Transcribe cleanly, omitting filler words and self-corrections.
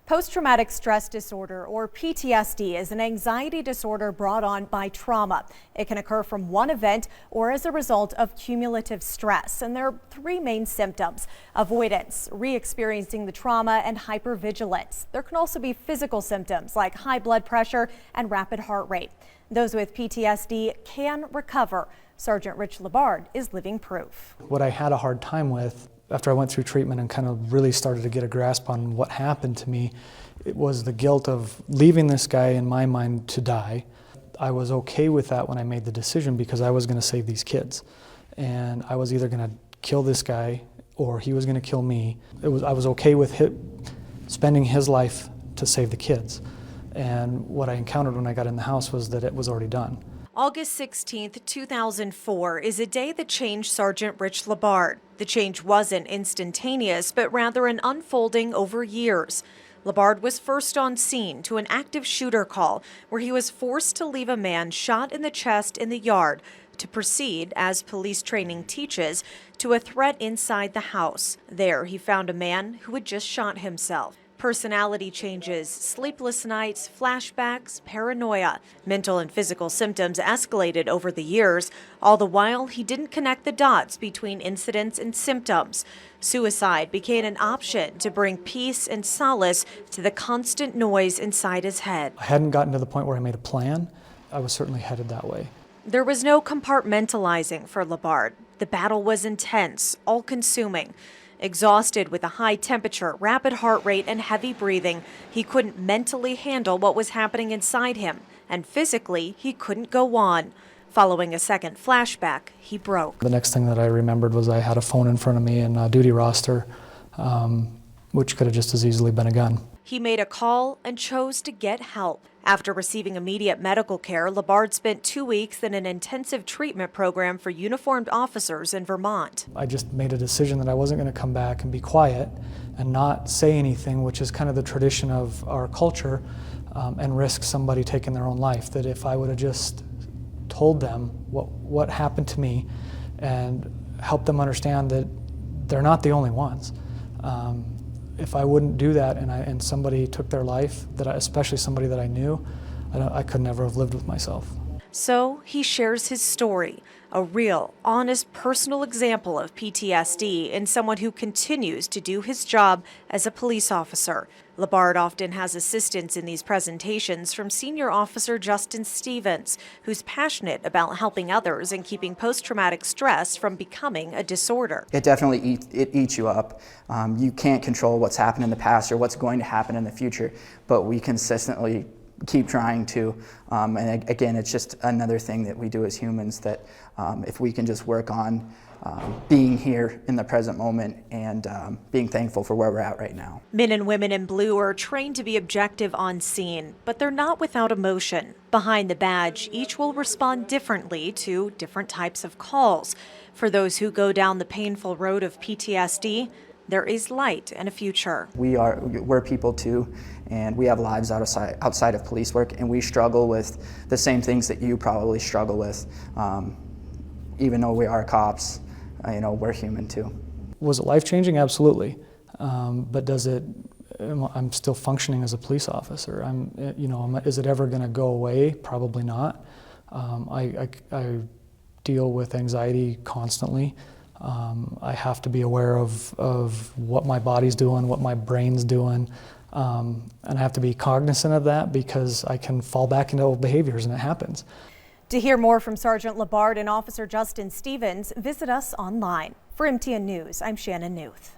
Post-traumatic stress disorder, or PTSD, is an anxiety disorder brought on by trauma. It can occur from one event or as a result of cumulative stress. And there are three main symptoms: avoidance, re-experiencing the trauma, and hypervigilance. There can also be physical symptoms like high blood pressure and rapid heart rate. Those with PTSD can recover. Sergeant Rich Labard is living proof. What I had a hard time with after I went through treatment and kind of really started to get a grasp on what happened to me, it was the guilt of leaving this guy in my mind to die. I was okay with that when I made the decision because I was going to save these kids. And I was either going to kill this guy or he was going to kill me. I was okay with spending his life to save the kids. And what I encountered when I got in the house was that it was already done. August 16, 2004 is a day that changed Sergeant Rich Labard. The change wasn't instantaneous, but rather an unfolding over years. Labard was first on scene to an active shooter call where he was forced to leave a man shot in the chest in the yard to proceed, as police training teaches, to a threat inside the house. There, he found a man who had just shot himself. Personality changes, sleepless nights, flashbacks, paranoia. Mental and physical symptoms escalated over the years. All the while, he didn't connect the dots between incidents and symptoms. Suicide became an option to bring peace and solace to the constant noise inside his head. I hadn't gotten to the point where I made a plan. I was certainly headed that way. There was no compartmentalizing for Labard. The battle was intense, all-consuming. Exhausted with a high temperature, rapid heart rate, and heavy breathing, he couldn't mentally handle what was happening inside him, and physically, he couldn't go on. Following a second flashback, he broke. The next thing that I remembered was I had a phone in front of me and a duty roster, which could have just as easily been a gun. He made a call and chose to get help. After receiving immediate medical care, Labard spent 2 weeks in an intensive treatment program for uniformed officers in Vermont. I just made a decision that I wasn't going to come back and be quiet and not say anything, which is kind of the tradition of our culture, and risk somebody taking their own life. That if I would have just told them what happened to me and helped them understand that they're not the only ones. If I wouldn't do that and somebody took their life, especially somebody that I knew, I could never have lived with myself. So he shares his story, a real, honest, personal example of PTSD in someone who continues to do his job as a police officer. Labard often has assistance in these presentations from Senior Officer Justin Stevens, who's passionate about helping others and keeping post-traumatic stress from becoming a disorder. It definitely eats you up. You can't control what's happened in the past or what's going to happen in the future, but we consistently keep trying to, and again, it's just another thing that we do as humans that if we can just work on being here in the present moment and being thankful for where we're at right now. Men and women in blue are trained to be objective on scene, but they're not without emotion. Behind the badge, each will respond differently to different types of calls. For those who go down the painful road of PTSD, there is light and a future. We're people too, and we have lives outside of police work, and we struggle with the same things that you probably struggle with. Even though we are cops, we're human too. Was it life-changing? Absolutely. But I'm still functioning as a police officer. Is it ever going to go away? Probably not. I deal with anxiety constantly. I have to be aware of what my body's doing, what my brain's doing, and I have to be cognizant of that because I can fall back into old behaviors, and it happens. To hear more from Sergeant Labard and Officer Justin Stevens, visit us online. For MTN News, I'm Shannon Newth.